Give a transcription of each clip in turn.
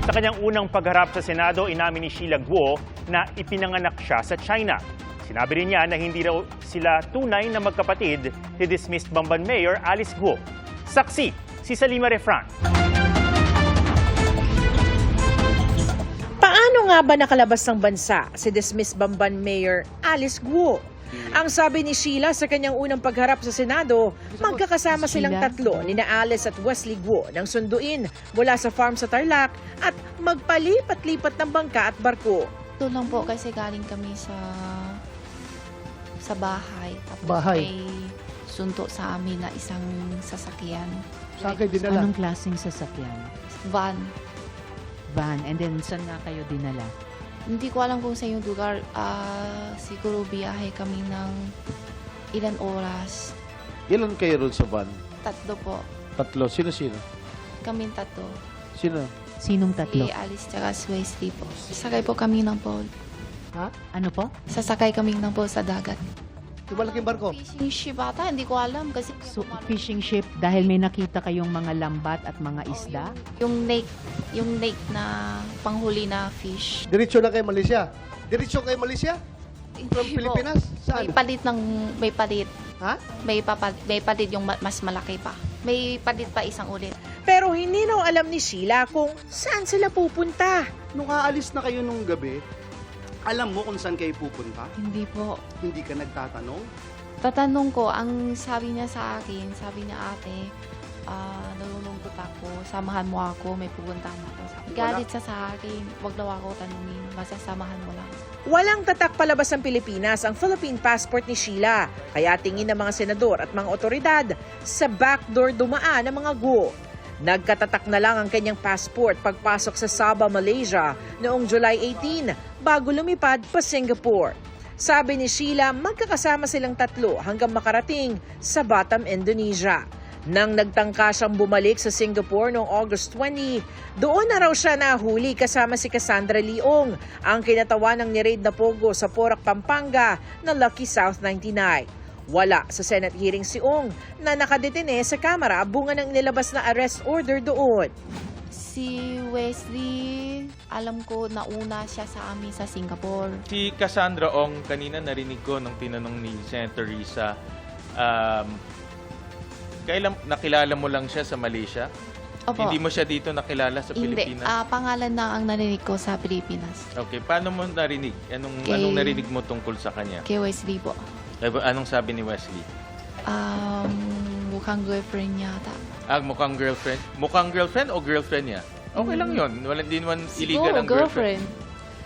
Sa kanyang unang pagharap sa Senado, inamin ni Sheila Guo na ipinanganak siya sa China. Sinabi rin niya na hindi raw sila tunay na magkapatid ni dismissed Bamban Mayor Alice Guo. Saksi, si Salima Refran. Paano nga ba nakalabas ng bansa si dismissed Bamban Mayor Alice Guo? Ang sabi ni Sheila sa kanyang unang pagharap sa Senado, magkakasama silang tatlo ni Alice at Wesley Guo nang sunduin mula sa farm sa Tarlac at magpalipat-lipat ng bangka at barko. Ito lang po kasi galing kami sa bahay. Tapos may sunto sa amin na isang sasakyan. Saan kayo dinala? Anong klaseng sasakyan? Van. Van. And then, saan nga kayo dinala? Hindi ko alam kung sa yung lugar. Siguro biyahe kami ng ilan oras. Ilan kayo ron sa van? Tatlo po. Tatlo. Sino-sino? Kaming tatlo. Sino? Sinong tatlo? Si Alice tsaka si Wesley po. Sasakay po kami ng boat. Ha? Ano po? Sasakay kami ng boat sa dagat. Yung malaking barko? Fishing ship ata, hindi ko alam kasi So, fishing ship, dahil may nakita kayong mga lambat at mga isda? yung lake na panghuli na fish. Diretso na kay Malaysia. Diretso kay Malaysia? From Hindi po. Pilipinas? Saan? May palit. Ha? May palit yung mas malaki pa. May palit pa isang ulit. Pero hindi raw alam ni Sheila kung saan sila pupunta. Nung aalis na kayo nung gabi, alam mo kung saan kayo pupunta? Hindi po. Hindi ka nagtatanong? Tatanong ko, ang sabi niya sa akin, sabi niya ate, nalulungkot ako, samahan mo ako, may pupuntahan ako. Galit siya sa akin, wag daw ako tanungin, masasamahan mo lang. Walang tatak palabas ng Pilipinas ang Philippine passport ni Sheila. Kaya tingin ng mga senador at mga otoridad sa backdoor dumaan ng mga Guo. Nagkatatak na lang ang kanyang passport pagpasok sa Sabah, Malaysia noong July 18 bago lumipad pa Singapore. Sabi ni Sheila, magkakasama silang tatlo hanggang makarating sa Batam, Indonesia. Nang nagtangka siyang bumalik sa Singapore noong August 20, doon na raw siya nahuli kasama si Cassandra Leong, ang kinatawan ng ni-raid na pogo sa Porac, Pampanga na Lucky South 99. Wala sa Senate hearing si Ong na nakadetine sa kamera bunga ng nilabas na arrest order doon. Si Wesley, alam ko nauna siya sa amin sa Singapore. Si Cassandra Ong, kanina narinig ko nung tinanong ni Senator Risa, kailan nakilala mo lang siya sa Malaysia? Opo. Hindi mo siya dito nakilala sa Hindi, Pilipinas? pangalan na ang narinig ko sa Pilipinas. Okay, paano mo narinig? Kay- Anong narinig mo tungkol sa kanya? Kay Wesley po. Anong sabi ni Wesley? Mukhang girlfriend niya ata. Mukhang girlfriend? Mukhang girlfriend o girlfriend niya? Okay lang yun. Wala din naman illegal Siguro ang girlfriend.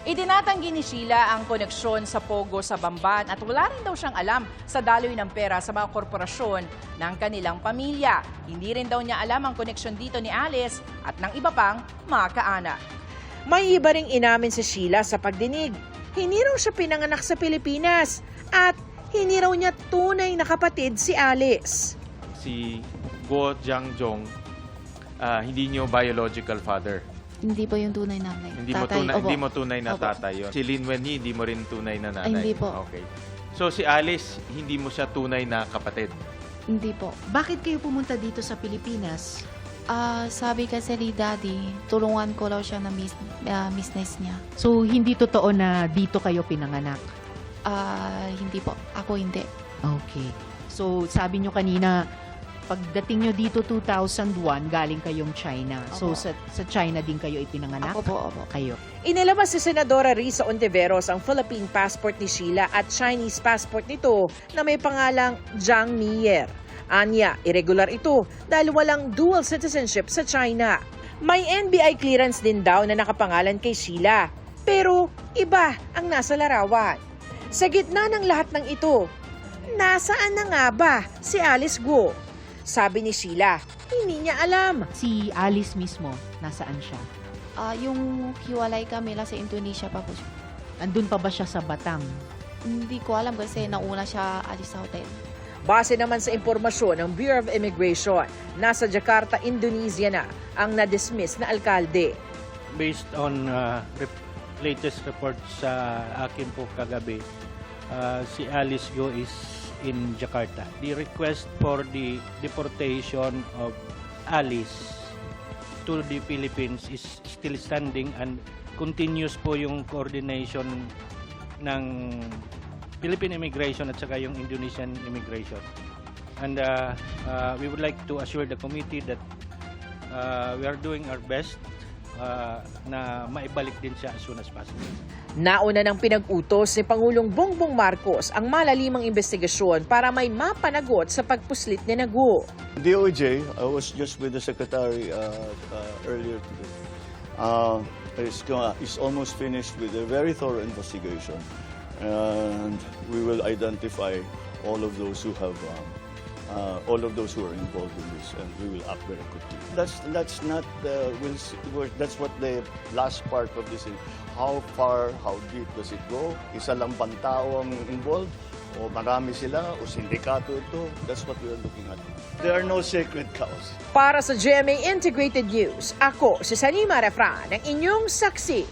Itinatanggi ni Sheila ang koneksyon sa Pogo sa Bamban at wala rin daw siyang alam sa daloy ng pera sa mga korporasyon ng kanilang pamilya. Hindi rin daw niya alam ang koneksyon dito ni Alice at ng iba pang mga kaanak. May iba ring inamin si Sheila sa pagdinig. Hindi raw siya pinanganak sa Pilipinas at hindi raw niya tunay na kapatid si Alice. Si Guo Jiangjong, hindi niyo biological father. Hindi po yung tunay nanay. Hindi Tatay, mo tunay na Opo. tatay yun. Si Lin Wenyi, hindi mo rin tunay na nanay. Hindi po. Okay. So si Alice, hindi mo siya tunay na kapatid. Hindi po. Bakit kayo pumunta dito sa Pilipinas? Sabi kasi ni Daddy, tulungan ko raw siya na business niya. So, hindi totoo na dito kayo pinanganak? Hindi po. Ako hindi. Okay. So, sabi nyo kanina, pagdating nyo dito 2001, galing kayong China. So, Opo. sa China din kayo ipinanganak? Ako po, opo. Kayo. Inilabas si Senadora Risa Ontiveros ang Philippine passport ni Sheila at Chinese passport nito na may pangalang Zhang Mier. Anya, irregular ito dahil walang dual citizenship sa China. May NBI clearance din daw na nakapangalan kay Sheila. Pero iba ang nasa larawan. Sa gitna ng lahat ng ito, nasaan na nga ba si Alice Guo? Sabi ni Sheila, hindi niya alam. Si Alice mismo, nasaan siya? Yung hiwalay kami lang sa Indonesia pa po siya. Andun pa ba siya sa Batam? Hindi ko alam kasi nauna siya alis sa hotel. Base naman sa impormasyon ng Bureau of Immigration, nasa Jakarta, Indonesia na ang na-dismiss na alkalde. Based on latest report sa akin po kagabi, si Alice Guo is in Jakarta. The request for the deportation of Alice to the Philippines is still standing and continuous po yung coordination ng Philippine immigration at saka yung Indonesian immigration. And we would like to assure the committee that we are doing our best na maibalik din siya as soon as possible. Nauna ng pinag-utos ni Pangulong Bongbong Marcos ang malalimang investigasyon para may mapanagot sa pagpuslit ni Guo. DOJ, I was just with the Secretary earlier today. Is almost finished with a very thorough investigation, and we will identify all of those who have, all of those who are involved in this, and we will act very quickly. That's not. That's what the last part of this is. How far, how deep does it go? Isa lang bang tao ang involved? O marami sila? O sindikato ito? That's what we are looking at. There are no sacred cows. Para sa GMA Integrated News, ako si Sanima Refran, ang inyong saksi.